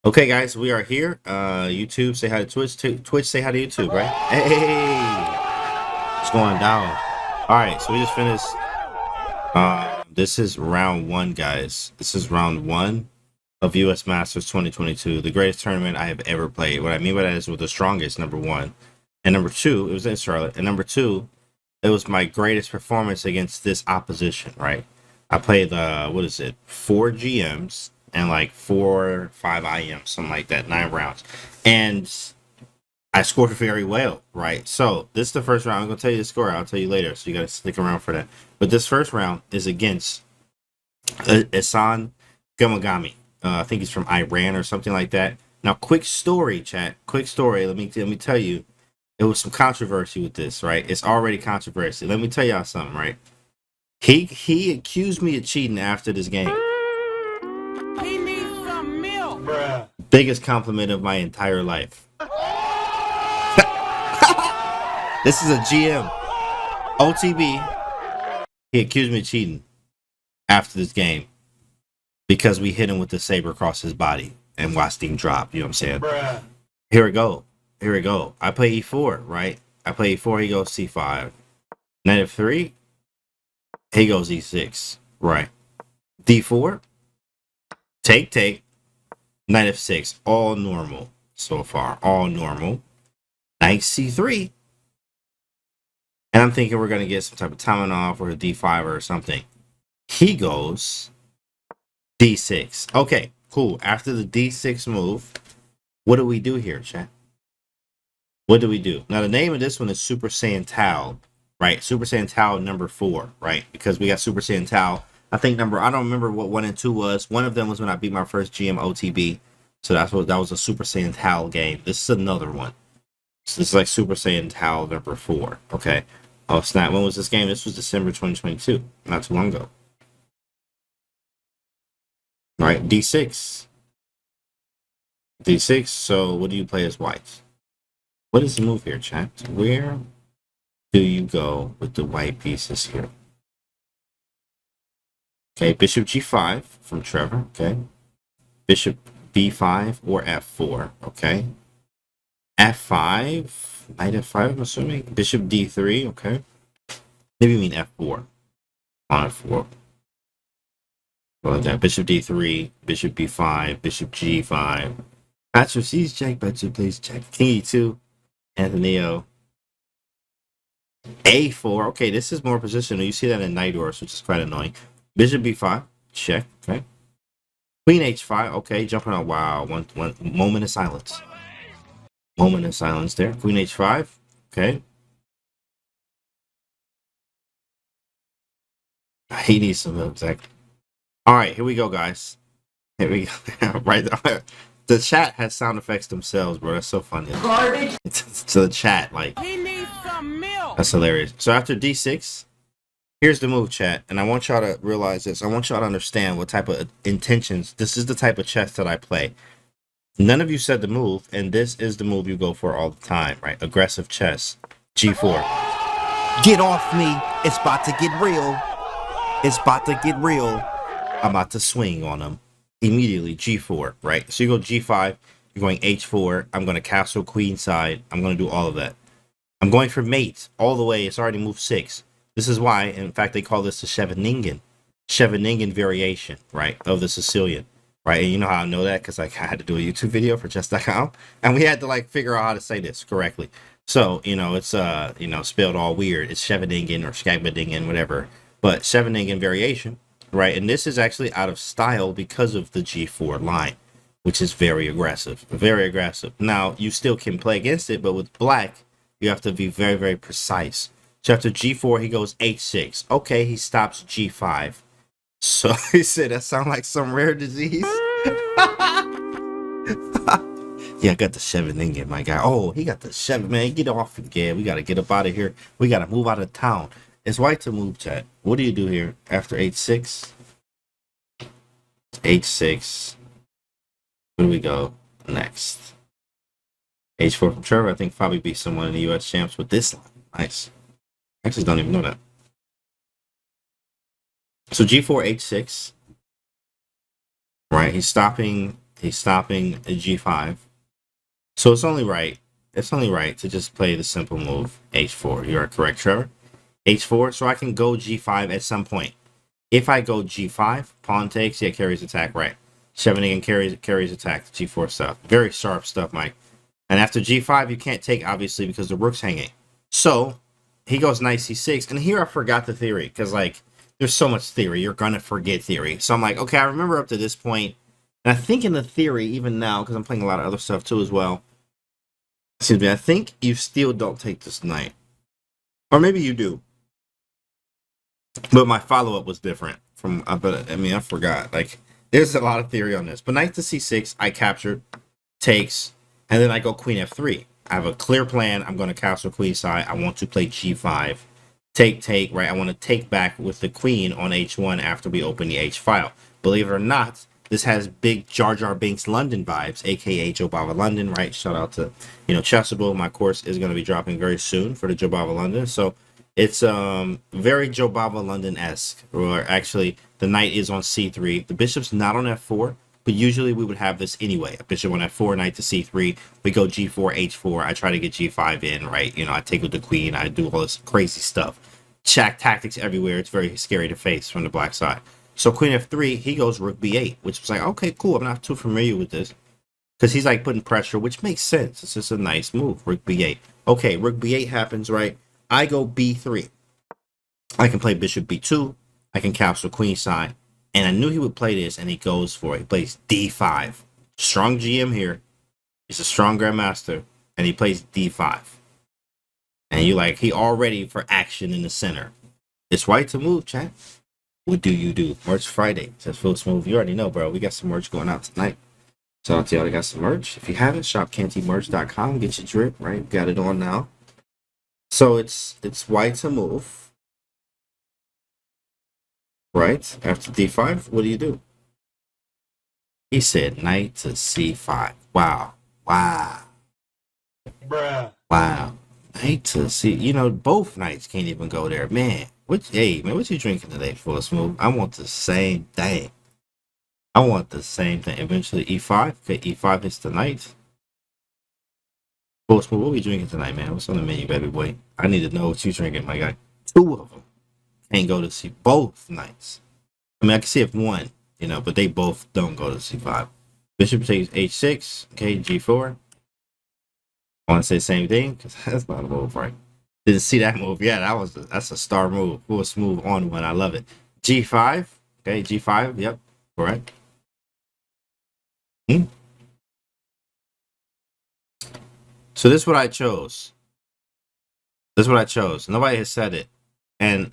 Okay, guys, we are here. YouTube, say hi to Twitch. Twitch, say hi to YouTube, right? Hey, what's going down? All right, so we just finished. This is round one, guys. This is round one of US Masters 2022, the greatest tournament I have ever played. What I mean by that is with the strongest, number one, and number two, it was in Charlotte, and number two, it was my greatest performance against this opposition, right? I played what is it, 4 GMs and like 4 5 IMs, something like that, 9 rounds, and I scored very well, right? So this is the first round. I'm gonna tell you the score. I'll tell you later, so you gotta stick around for that. But this first round is against Isan Gamagami. I think he's from Iran or something like that. Now, quick story, chat. Quick story. Let me tell you. There was some controversy with this, right? It's already controversy. Let me tell y'all something, right? He accused me of cheating after this game. He needs some milk. Bruh. Biggest compliment of my entire life. This is a GM. OTB. He accused me of cheating after this game because we hit him with the saber across his body and watched him drop. You know what I'm saying? Bruh. Here we go. Here we go. I play E4, right? I play E4, he goes C5. Knight F3, he goes E6, right? D4, take, Knight F6, all normal so far, all normal. Knight C3, and I'm thinking we're gonna get some type of timing off or a D5 or something. He goes D6. Okay, cool. After the D6 move, what do we do here, chat? What do we do? Now, the name of this one is Super Saiyan Tao, right? Super Saiyan Tao number 4, right? Because we got Super Saiyan Tao. I think I don't remember what 1 and 2 was. One of them was when I beat my first GM OTB. So that was a Super Saiyan Tao game. This is another one. So this is like Super Saiyan Tao number 4, okay? Oh, snap. When was this game? This was December 2022, not too long ago. Right, D6. D6, so what do you play as white? What is the move here, chat? Where do you go with the white pieces here? Okay, Bishop G5 from Trevor, okay. Bishop B5 or F4, okay. F5, Knight F5, I'm assuming. Bishop D3, okay. Maybe you mean F4. On F4. Well, that Bishop D3, Bishop B5, Bishop G5. Patrick C's check, Patrick please check. King E2. Anthonio. A4. Okay, this is more positional. You see that in Knight Wars, which is quite annoying. Bishop B5. Check. Okay. Queen H5. Okay, jumping on. Wow. One moment of silence. Moment of silence there. Queen H5. Okay. He needs some exactly. All right, here we go, guys. Here we go. Right. The chat has sound effects themselves, bro. That's so funny. Garbage. To the chat, like. He needs some milk. That's hilarious. So after D6, here's the move, chat. And I want y'all to realize this. I want y'all to understand what type of intentions. This is the type of chess that I play. None of you said the move, and this is the move you go for all the time, right? Aggressive chess. G4. Get off me. It's about to get real. It's about to get real. I'm about to swing on him. Immediately, G4, right? So you go G5, you're going H4. I'm going to castle queenside. I'm going to do all of that. I'm going for mate all the way. It's already moved 6. This is why, in fact, they call this the Scheveningen variation, right, of the Sicilian, right? And you know how I know that? Because I had to do a YouTube video for chess.com, and we had to like figure out how to say this correctly. So, it's spelled all weird. It's Scheveningen or Scheveningen, whatever. But Scheveningen variation, right? And this is actually out of style because of the G4 line, which is very aggressive. Very aggressive. Now, you still can play against it, but with black, you have to be very, very precise. So after G4, he goes H6. Okay, he stops G5. So he said, that sounds like some rare disease. Yeah, I got the Scheveningen, my guy. Oh, he got the Scheveningen. Man, get off again. We got to get up out of here. We got to move out of town. It's white to move, chat. What do you do here after H6? H6. Where do we go next? H4 from Trevor. I think probably beat someone in the US champs with this line. Nice. I actually don't even know that. So G4, H6. Right, he's stopping He's stopping at g5. So it's only right. It's only right to just play the simple move h4. You are correct, Trevor. h4, so I can go g5 at some point. If I go g5, pawn takes, yeah, carries attack, right. 7 again carries attack, g4 stuff. Very sharp stuff, Mike. And after g5, you can't take, obviously, because the rook's hanging. So he goes knight c6, and here I forgot the theory, because, like, there's so much theory. You're going to forget theory. So I'm like, okay, I remember up to this point, and I think in the theory, even now, because I'm playing a lot of other stuff too as well, excuse me, I think you still don't take this knight. Or maybe you do. But my follow-up was different from, but I mean, I forgot. Like, there's a lot of theory on this. But knight to c6, I captured, takes, and then I go queen f3. I have a clear plan. I'm going to castle queenside. I want to play g5. Take, right? I want to take back with the queen on h1 after we open the h file. Believe it or not, this has big Jar Jar Binks London vibes, aka Jobava London, right? Shout out to, Chessable. My course is going to be dropping very soon for the Jobava London. So it's very Jobava London-esque, or actually the knight is on c3. The bishop's not on f4, but usually we would have this anyway. A bishop on f4, knight to c3. We go g4, h4. I try to get g5 in, right? I take with the queen. I do all this crazy stuff. Check tactics everywhere. It's very scary to face from the black side. So queen f3, he goes rook b8, which was like, okay, cool. I'm not too familiar with this. Because he's like putting pressure, which makes sense. It's just a nice move, rook b8. Okay, rook b8 happens, right? I go b3. I can play bishop b2. I can castle queenside. And I knew he would play this, and he goes for it. He plays d5. Strong GM here. He's a strong grandmaster, and he plays d5. And you're like, he all ready for action in the center. It's white to move, chat. What do you do? Merch Friday. Says Full Smooth. You already know, bro. We got some merch going out tonight. Shout out to y'all that got some merch. If you haven't, shop cantymerch.com. Get your drip, right? Got it on now. So it's white to move. Right? After d5, what do? He said knight to c5. Wow. Bruh. Wow. Knight to c. Both knights can't even go there. Man. What you drinking today, Full Smooth? I want the same thing. Eventually e5. Okay, e5 hits the knight. Full Smooth, what we drinking tonight, man? What's on the menu, baby boy? I need to know what you drinking, my guy. 2 of them can't go to c. Both knights. I mean, I can see if one, but they both don't go to c5. Bishop takes h6. Okay, g4. I want to say the same thing because that's not a move, right? Didn't see that move. Yeah, that's a star move. Full Smooth on one. I love it. G5. Okay, G5. Yep, correct. So this is what I chose. Nobody has said it, and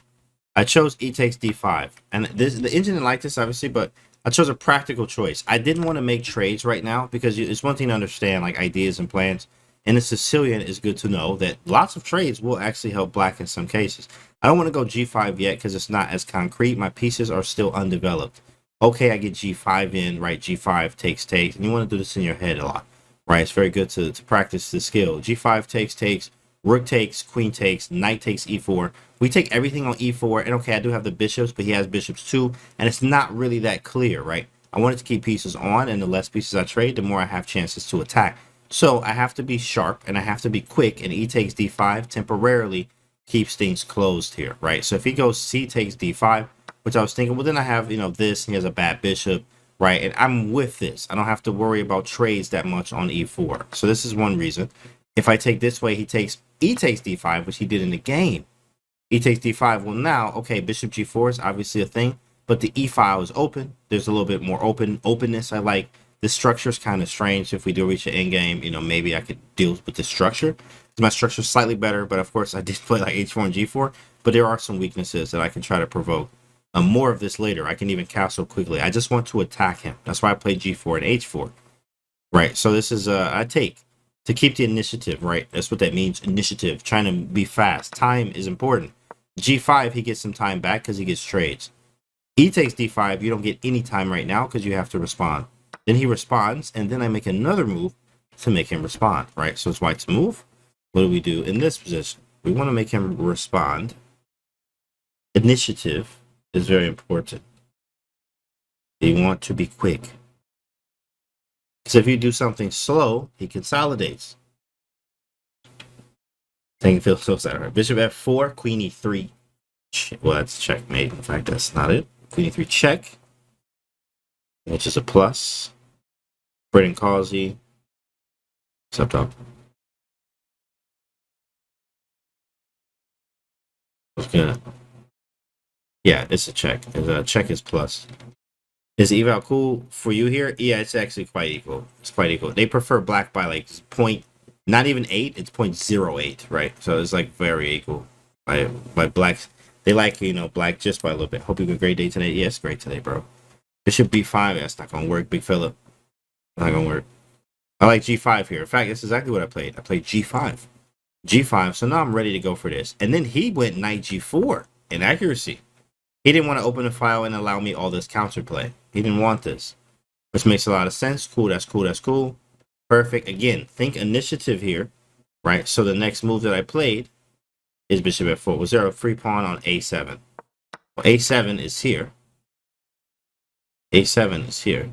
I chose E takes D5. And the engine didn't like this, obviously, but I chose a practical choice. I didn't want to make trades right now because it's one thing to understand like ideas and plans. And the Sicilian is good to know that lots of trades will actually help black in some cases. I don't want to go G5 yet because it's not as concrete. My pieces are still undeveloped. Okay, I get G5 in, right? G5 takes, and you want to do this in your head a lot, right? It's very good to practice the skill. G5 takes, rook takes, queen takes, knight takes E4. We take everything on E4, and okay, I do have the bishops, but he has bishops too, and it's not really that clear, right? I wanted to keep pieces on, and the less pieces I trade, the more I have chances to attack. So I have to be sharp and I have to be quick, and E takes D5 temporarily keeps things closed here, right? So if he goes C takes D5, which I was thinking, well, then I have, this, and he has a bad bishop, right? And I'm with this. I don't have to worry about trades that much on E4. So this is one reason. If I take this way, he takes E takes D5, which he did in the game. E takes D5. Well, now, okay, bishop G4 is obviously a thing, but the E file is open. There's a little bit more openness I like. The structure is kind of strange. If we do reach an end game, maybe I could deal with the structure. My structure is slightly better, but of course I did play like H4 and G4. But there are some weaknesses that I can try to provoke. More of this later. I can even castle quickly. I just want to attack him. That's why I played G4 and H4. Right. So this is I take to keep the initiative. Right. That's what that means. Initiative. Trying to be fast. Time is important. G5, he gets some time back because he gets trades. E takes D5. You don't get any time right now because you have to respond. Then he responds, and then I make another move to make him respond, right? So it's white to move. What do we do in this position? We want to make him respond. Initiative is very important. You want to be quick. So if you do something slow, he consolidates. Think it feels so sad. Right? Bishop f4, queen e3. Well, that's checkmate. In fact, that's not it. Queen e3 check, which is a plus. Brendan Causey. What's up, dog? What's good? Yeah, it's a check. Check is plus. Is eval cool for you here? Yeah, it's actually quite equal. It's quite equal. They prefer black by like point, not even 8. It's 0.08, right? So it's like very equal. By blacks, they like black just by a little bit. Hope you have a great day today. Yes, great today, bro. Bishop b5. That's not gonna work, big fella. Not gonna work. I like g5 here. In fact, that's exactly what I played. I played g5, g5. So now I'm ready to go for this. And then he went knight g4 in accuracy. He didn't want to open the file and allow me all this counterplay. He didn't want this, which makes a lot of sense. Cool, that's cool, that's cool. Perfect. Again, think initiative here, right? So the next move that I played is bishop f4. Was there a free pawn on a7? Well, a7 is here. a7 is here.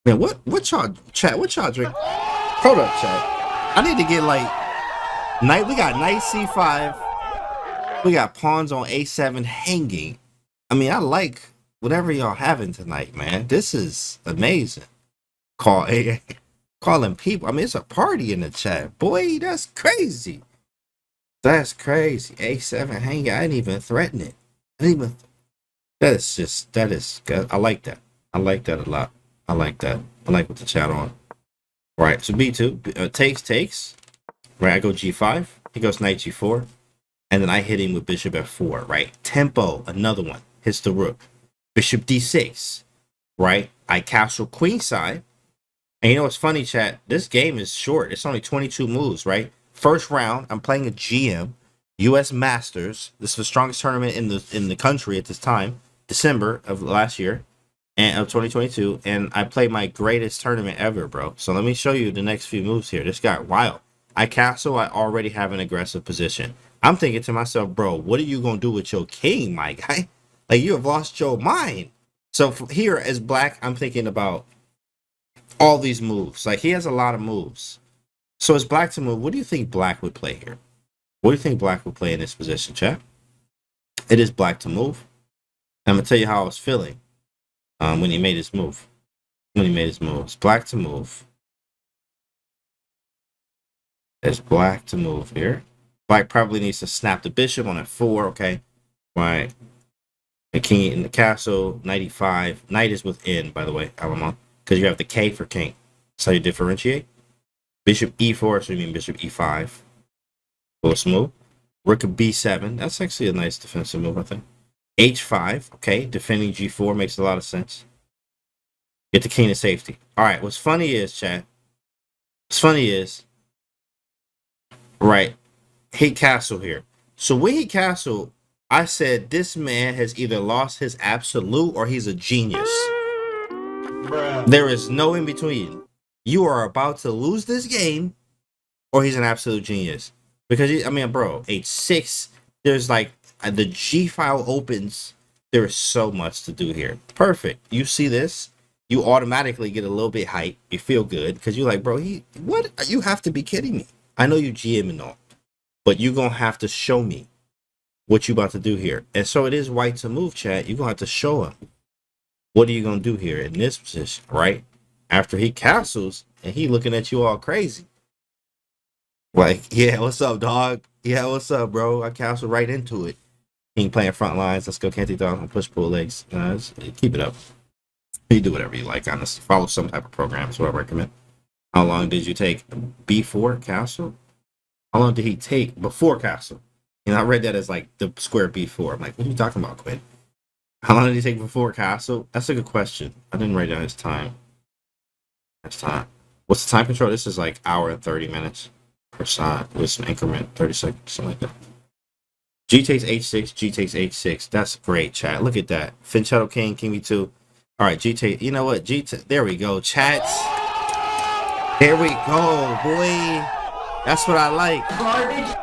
Man, what y'all, chat, what y'all drink? Hold up, chat. I need to get like, we got knight c5. We got pawns on a7 hanging. I mean, I like whatever y'all having tonight, man. This is amazing. Calling people. I mean, it's a party in the chat. Boy, that's crazy. That's crazy. A7 hanging. I didn't even threaten it. That is, I like that. I like that a lot. I like that. I like what the chat on. Right, so B2, takes. Right, I go G5. He goes knight G4. And then I hit him with bishop f4, right? Tempo, another one. Hits the rook. Bishop d6, right? I castle queenside. And you know what's funny, chat? This game is short. It's only 22 moves, right? First round, I'm playing a GM, U.S. Masters. This is the strongest tournament in the country at this time, December of last year, and of 2022. And I played my greatest tournament ever, bro. So let me show you the next few moves here. This got wild. I castle. I already have an aggressive position. I'm thinking to myself, bro, what are you gonna do with your king, my guy? Like, you have lost your mind. So here, as black, I'm thinking about all these moves. Like, he has a lot of moves. So as black to move, what do you think black would play here? What do you think black would play in this position, chat? It is black to move. I'm going to tell you how I was feeling when he made his move. It's black to move. It's black to move here. Black probably needs to snap the bishop on f4, okay? Right. The king in the castle, knight e5. Knight is within, by the way, Alamo, because you have the K for king. That's how you differentiate. Bishop e4, so you mean bishop e5. Close move. Rook b7. That's actually a nice defensive move, I think. h5, okay. Defending g4 makes a lot of sense. Get the king to safety. All right, what's funny is, chat, right, he castle here. So when he castle, I said this man has either lost his absolute or he's a genius. Bruh. There is no in between. You are about to lose this game or he's an absolute genius. Because, I mean, bro, h6, there's like, the G file opens. There is so much to do here. Perfect. You see this, you automatically get a little bit hype. You feel good because you're like, bro, what? You have to be kidding me. I know you GM and all, but you're going to have to show me what you about to do here. And so it is white to move, chat. You're going to have to show him. What are you going to do here in this position, right? After he castles and he looking at you all crazy. Like, yeah, what's up, dog? Yeah, what's up, bro? I castled right into it. King playing front lines. Let's go, Canty, dog. Push, pull legs. Keep it up. You do whatever you like, honestly. Follow some type of program is what I recommend. How long did you take before castle? How long did he take before castle? I read that as like the square b4. I'm like, what are you talking about, Quinn? How long did he take before castle? That's a good question. I didn't write down his time. What's the time control? This is like hour and 30 minutes per side with some increment, 30 seconds, something like that. G takes h6, G takes h6. That's great, chat. Look at that. Finchetto king, king b2. All right, G take. You know what? There we go, chats. There we go, boy. That's what I like. Garbage.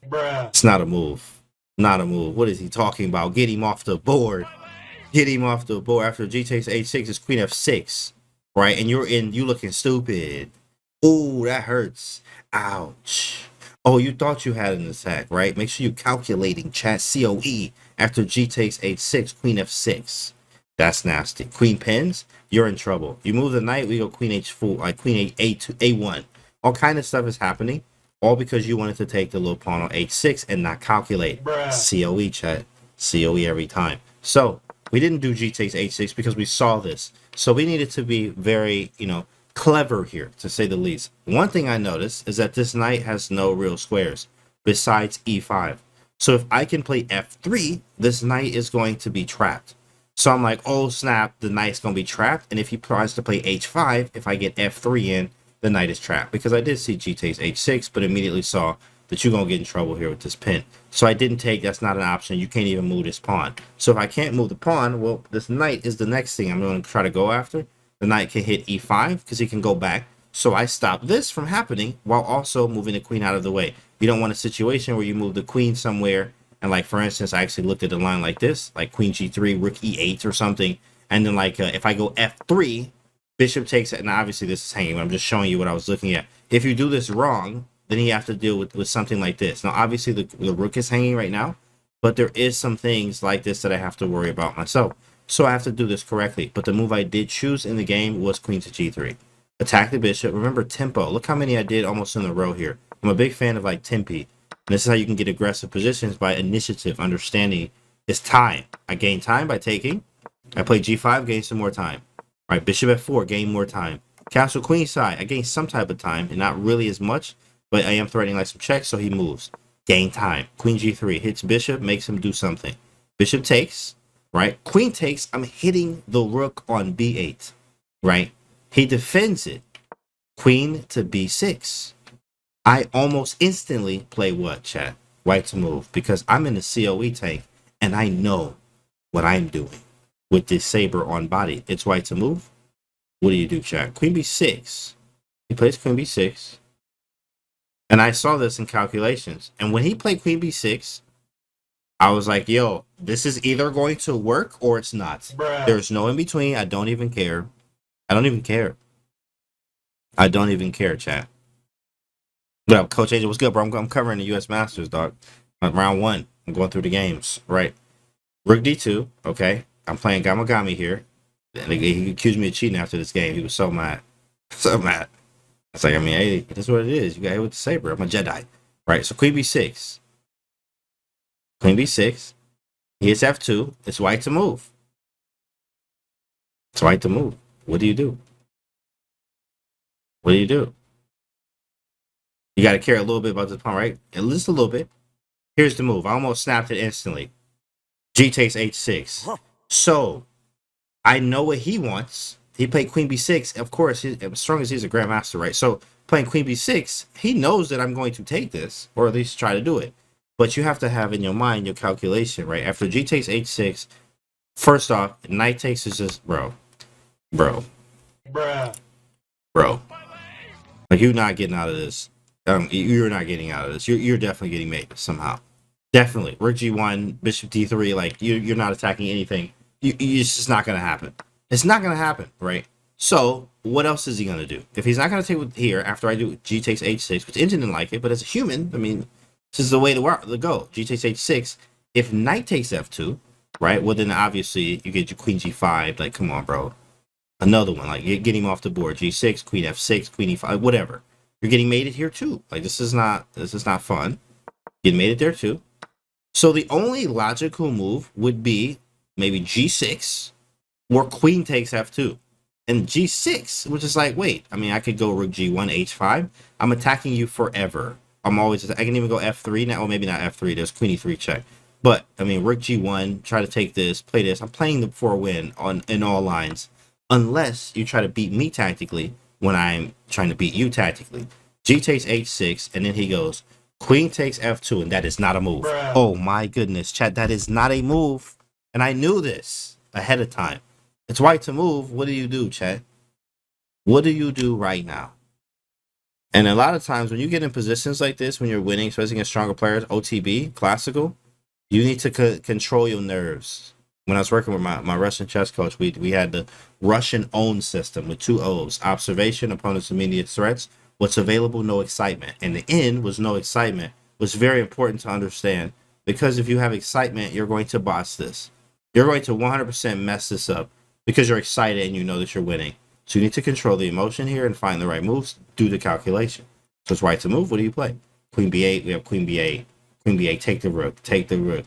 Bruh. It's not a move. Not a move. What is he talking about? Get him off the board. Get him off the board. After G takes h6, it's queen f6. right? And you looking stupid. Ooh, that hurts. Ouch. Oh, you thought you had an attack, right? Make sure you're calculating chat COE after G takes H6, Queen F6. That's nasty. Queen pins, you're in trouble. You move the knight, we go Queen H4, like Queen A2, A1. All kind of stuff is happening, all because you wanted to take the little pawn on H6 and not calculate. Bruh. COE, chat. COE every time. So we didn't do G takes H6 because we saw this. So we needed to be very, clever here, to say the least. One thing I noticed is that this knight has no real squares besides E5. So if I can play F3, this knight is going to be trapped. So I'm like, oh snap, the knight's going to be trapped. And if he tries to play H5, if I get F3 in, the knight is trapped. Because I did see G takes H6, but immediately saw that you're going to get in trouble here with this pin. So I didn't take, that's not an option. You can't even move this pawn. So if I can't move the pawn, well, this knight is the next thing I'm going to try to go after. The knight can hit E5 because he can go back. So I stop this from happening while also moving the queen out of the way. You don't want a situation where you move the queen somewhere. And like, for instance, I actually looked at the line like this, like Queen G3, Rook E8 or something. And then like, if I go F3, Bishop takes it. And obviously this is hanging, but I'm just showing you what I was looking at. If you do this wrong, then you have to deal with something like this. Now, obviously the Rook is hanging right now, but there is some things like this that I have to worry about myself. So I have to do this correctly. But the move I did choose in the game was Queen to G3. Attack the bishop. Remember tempo. Look how many I did almost in a row here. I'm a big fan of like tempi. And this is how you can get aggressive positions, by initiative, understanding. It's time. I gain time by taking. I play G5, gain some more time. All right, bishop F4, gain more time. Castle queen side, I gain some type of time, and not really as much, but I am threatening like some checks, so he moves. Gain time. Queen G3 hits bishop, makes him do something. Bishop takes. Right? Queen takes, I'm hitting the rook on B8, right? He defends it. Queen to B6. I almost instantly play what, chat? White to move, because I'm in the COE tank, and I know what I'm doing with this saber on body. It's white to move. What do you do, chat? Queen B6. He plays Queen B6. And I saw this in calculations. And when he played Queen B6, I was like, yo, this is either going to work or it's not. Bruh. There's no in between. I don't even care. I don't even care. I don't even care, chat. What up, Coach Angel? What's good, bro? I'm covering the U.S. Masters, dog. Round 1. I'm going through the games, right? Rook D2, okay. I'm playing Gamagami here. And he accused me of cheating after this game. He was so mad. So mad. It's like, I mean, hey, that's what it is. You got hit with the saber. I'm a Jedi. Right, so Queen B6. Queen B6. He hits F2. It's white to move. It's white to move. What do you do? What do you do? You got to care a little bit about this pawn, right? At least a little bit. Here's the move. I almost snapped it instantly. G takes H6. So, I know what he wants. He played Queen B6. Of course, as strong as he's a grandmaster, right? So, playing Queen B6, he knows that I'm going to take this, or at least try to do it. But you have to have in your mind your calculation, right? After G takes H6, first off, knight takes is just, bro. Like, you're not getting out of this. You're not getting out of this. You're definitely getting made somehow. Definitely. Rook G1, Bishop D3, like, you're not attacking anything. It's just not going to happen. It's not going to happen, right? So, what else is he going to do? If he's not going to take with here, after I do G takes H6, which Engine didn't like it, but as a human, I mean, this is the way to go. G takes H6. If knight takes F2, right? Well, then obviously you get your Queen G5. Like, come on, bro. Another one. Like, you're getting him off the board. G6, Queen F6, Queen E5, whatever. You're getting mated here too. Like, this is not fun. Getting mated there too. So the only logical move would be maybe G6 or Queen takes F2. And G6, which is like, wait, I mean, I could go Rook G1, H5. I'm attacking you forever. I can even go F3 now. Well, maybe not F3. There's Queen E3 check. But, I mean, Rook G1, try to take this, play this. I'm playing them for a win in all lines. Unless you try to beat me tactically when I'm trying to beat you tactically. G takes H6, and then he goes, Queen takes F2, and that is not a move. Bruh. Oh, my goodness, chat. That is not a move. And I knew this ahead of time. It's white to move. What do you do, chat? What do you do right now? And a lot of times when you get in positions like this, when you're winning, especially against stronger players, OTB, classical, you need to control your nerves. when I was working with my Russian chess coach, we had the Russian own system with two O's: observation, opponent's immediate threats, what's available, no excitement. And the N was no excitement, was very important to understand, because if you have excitement, you're going to boss this. You're going to 100% mess this up because you're excited and you know that you're winning. So you need to control the emotion here and find the right moves, do the calculation. So it's right to move. What do you play? Queen b8, we have queen b8. Queen b8, take the rook, take the rook.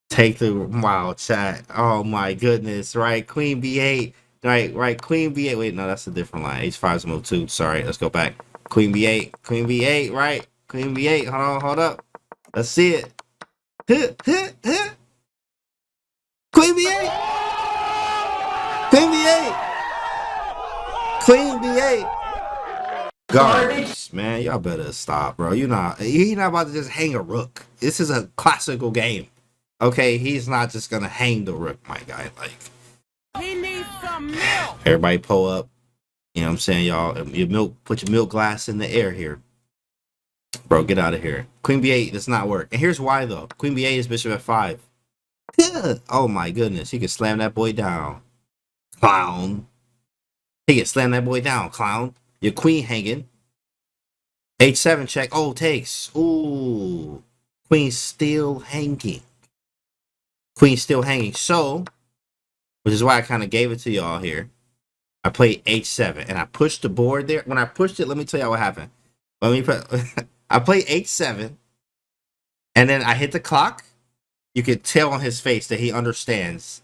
Take the wow chat. Oh my goodness, right? Queen b8. Right, Queen b8. Wait, no, that's a different line. H5 is move 2. Sorry, let's go back. Queen b8, Queen b8, right? Queen b8. Hold up. Let's see it. Queen b8. Queen b8. Queen b8. Garbage, man. Y'all better stop, bro. You're not about to just hang a rook. This is a classical game. Okay, he's not just gonna hang the rook, my guy. Like, He needs some milk. everybody pull up. You know what I'm saying, y'all? Your milk, put your milk glass in the air here. Bro, get out of here. Queen b8 does not work. And here's why, though. Queen b8 is bishop f5. Oh my goodness. He can slam that boy down. Clown. He can slam that boy down, clown. Your queen hanging. h7 check. Oh, takes. Ooh. Queen still hanging. Queen still hanging. So, which is why I kind of gave it to y'all here. I played h7 and I pushed the board there. When I pushed it, let me tell y'all what happened. I played h7 and then I hit the clock. You could tell on his face that he understands.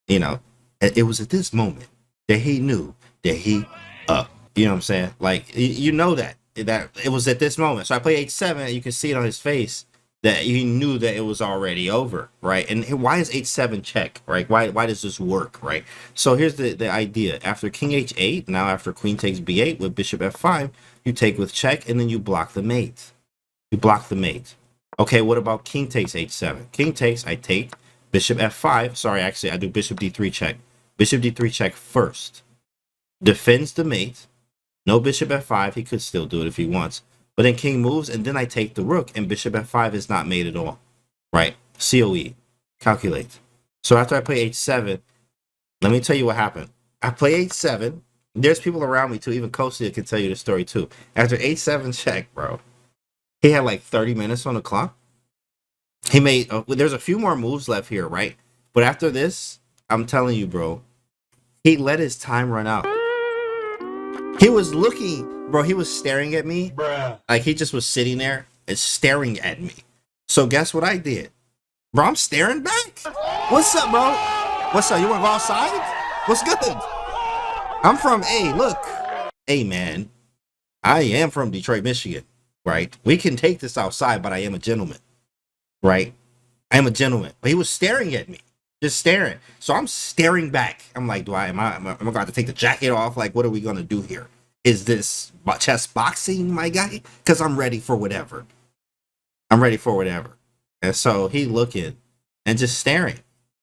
You know, it was at this moment that he knew that he up. You know what I'm saying? Like, you know that it was at this moment. So I played h7 and you can see it on his face that he knew that it was already over, right? And why is h7 check, right? Why does this work, right? So here's the idea. After king h8, now after queen takes b8 with bishop f5, you take with check and then you block the mate. You block the mate. Okay, what about king takes h7? King takes, I take bishop f5. Sorry, actually, I do bishop d3 check. Bishop d3 check first. Defends the mate. No bishop f5. He could still do it if he wants. But then king moves, and then I take the rook, and bishop f5 is not made at all. Right? COE. Calculate. So after I play h7, let me tell you what happened. I play h7. There's people around me, too. Even Kosia can tell you the story, too. After h7 check, bro, he had like 30 minutes on the clock. He made... there's a few more moves left here, right? But after this, I'm telling you, bro, he let his time run out. He was looking, bro, he was staring at me. Bruh. Like, he just was sitting there and staring at me. So guess what I did? Bro, I'm staring back. What's up, bro? What's up? You want to go outside? What's good? I'm from, hey, look. Hey, man, I am from Detroit, Michigan, right? We can take this outside, but I am a gentleman, right? I am a gentleman. But he was staring at me. Just staring. So I'm staring back. I'm like, am I going to have to take the jacket off? Like, what are we going to do here? Is this chess boxing, my guy? Because I'm ready for whatever. I'm ready for whatever. And so he looking and just staring.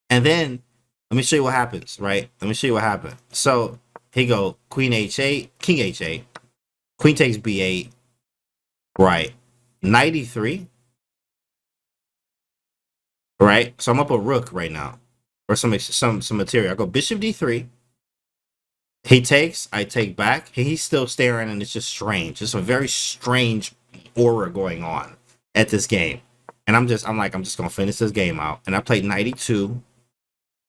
And then, let me show you what happens, right? Let me show you what happened. So he go, queen h8, king h8, queen takes b8, right? Knight e3. Right? So I'm up a rook right now. Or some material. I go bishop d3. He takes, I take back. He's still staring, and it's just strange. It's a very strange aura going on at this game. And I'm just gonna finish this game out. And I played knight e2.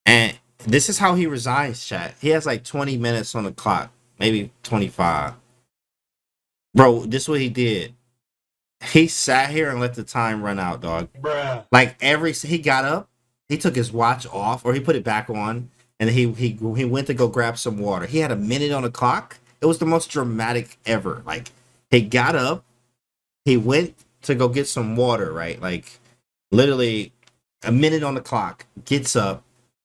And this is how he resigns, chat. He has like 20 minutes on the clock, maybe 25. Bro, this is what he did. He sat here and let the time run out, dog. Bruh. Like he got up, he took his watch off, or he put it back on, and he went to go grab some water. He had a minute on the clock. It was the most dramatic ever. Like, he got up, he went to go get some water, right? Like, literally a minute on the clock, gets up,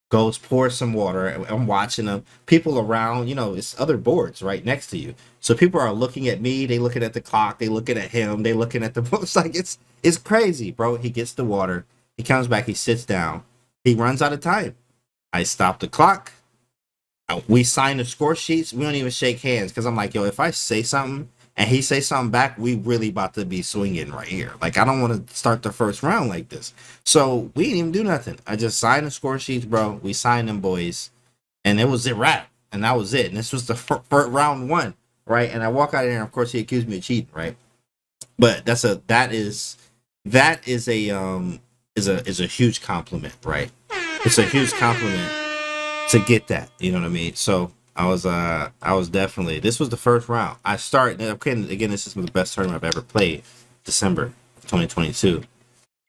goes, pours some water. I'm watching them. People around, it's other boards right next to you. So people are looking at me. They looking at the clock. They looking at him. They looking at the books. Like, it's crazy, bro. He gets the water. He comes back. He sits down. He runs out of time. I stop the clock. We sign the score sheets. We don't even shake hands because I'm like, yo, if I say something and he say something back, we really about to be swinging right here. Like I don't want to start the first round like this. So we didn't even do nothing. I just signed the score sheets, bro. We signed them boys, and it was a wrap, and that was it. And this was the first round one, right? And I walk out of there, and of course he accused me of cheating, right? But that is a huge compliment, right? It's a huge compliment to get that. You know what I mean? So I was definitely, this was the first round. I started, okay, again, this is the best tournament I've ever played, December 2022.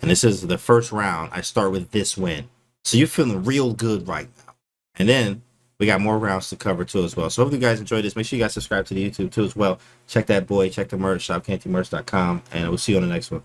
And this is the first round. I start with this win. So you're feeling real good right now. And then we got more rounds to cover too as well. So hope you guys enjoyed this. Make sure you guys subscribe to the YouTube too as well. Check that boy, check the merch shop, cantymerch.com, and we'll see you on the next one.